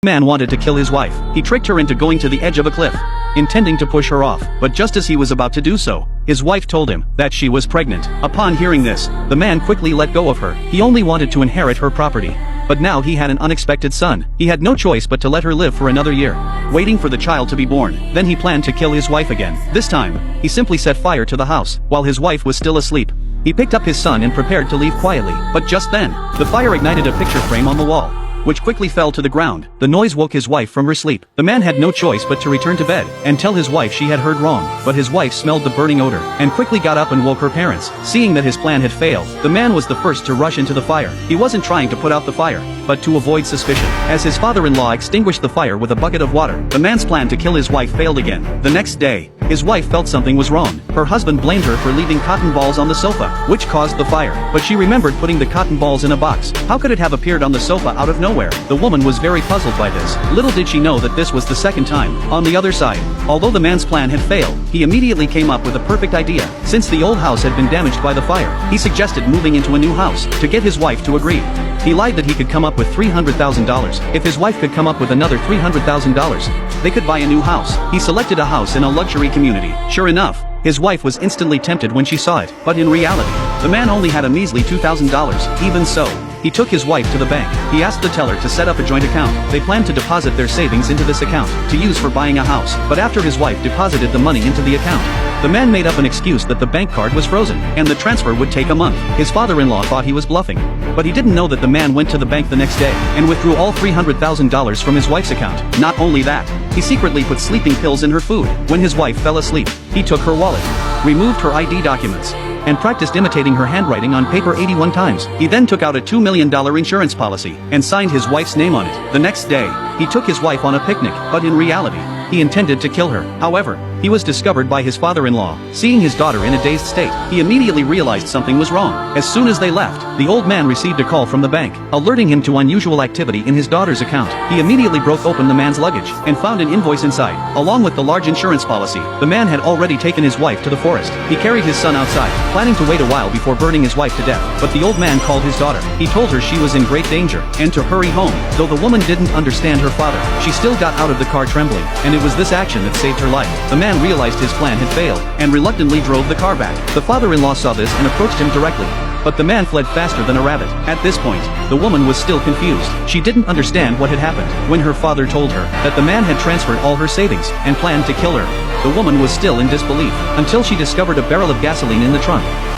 Man wanted to kill his wife. He tricked her into going to the edge of a cliff, intending to push her off, but just as he was about to do so, his wife told him that she was pregnant. Upon hearing this, the man quickly let go of her. He only wanted to inherit her property, but now he had an unexpected son. He had no choice but to let her live for another year, waiting for the child to be born. Then he planned to kill his wife again. This time, he simply set fire to the house, while his wife was still asleep. He picked up his son and prepared to leave quietly, but just then, the fire ignited a picture frame on the wall, which quickly fell to the ground. The noise woke his wife from her sleep. The man had no choice but to return to bed and tell his wife she had heard wrong, but his wife smelled the burning odor and quickly got up and woke her parents. Seeing that his plan had failed, the man was the first to rush into the fire. He wasn't trying to put out the fire, but to avoid suspicion. As his father-in-law extinguished the fire with a bucket of water, the man's plan to kill his wife failed again. The next day, his wife felt something was wrong. Her husband blamed her for leaving cotton balls on the sofa, which caused the fire, but she remembered putting the cotton balls in a box. How could it have appeared on the sofa out of nowhere? The woman was very puzzled by this. Little did she know that this was the second time. On the other side, although the man's plan had failed, he immediately came up with a perfect idea. Since the old house had been damaged by the fire, he suggested moving into a new house to get his wife to agree. He lied that he could come up with $300,000. If his wife could come up with another $300,000, they could buy a new house. He selected a house in a luxury community. Sure enough, his wife was instantly tempted when she saw it, but in reality, the man only had a measly $2,000. Even so, he took his wife to the bank. He asked the teller to set up a joint account. They planned to deposit their savings into this account, to use for buying a house. But after his wife deposited the money into the account, the man made up an excuse that the bank card was frozen, and the transfer would take a month. His father-in-law thought he was bluffing, but he didn't know that the man went to the bank the next day, and withdrew all $300,000 from his wife's account. Not only that, he secretly put sleeping pills in her food. When his wife fell asleep, he took her wallet, removed her ID documents, and practiced imitating her handwriting on paper 81 times. He then took out a $2 million insurance policy, and signed his wife's name on it. The next day, he took his wife on a picnic, but in reality, he intended to kill her. However, he was discovered by his father-in-law. Seeing his daughter in a dazed state, he immediately realized something was wrong. As soon as they left, the old man received a call from the bank, alerting him to unusual activity in his daughter's account. He immediately broke open the man's luggage, and found an invoice inside, along with the large insurance policy. The man had already taken his wife to the forest. He carried his son outside, planning to wait a while before burning his wife to death. But the old man called his daughter. He told her she was in great danger, and to hurry home. Though the woman didn't understand her father, she still got out of the car trembling, and it was this action that saved her life. The man realized his plan had failed, and reluctantly drove the car back. The father-in-law saw this and approached him directly, but the man fled faster than a rabbit. At this point, the woman was still confused. She didn't understand what had happened. When her father told her that the man had transferred all her savings and planned to kill her, the woman was still in disbelief, until she discovered a barrel of gasoline in the trunk.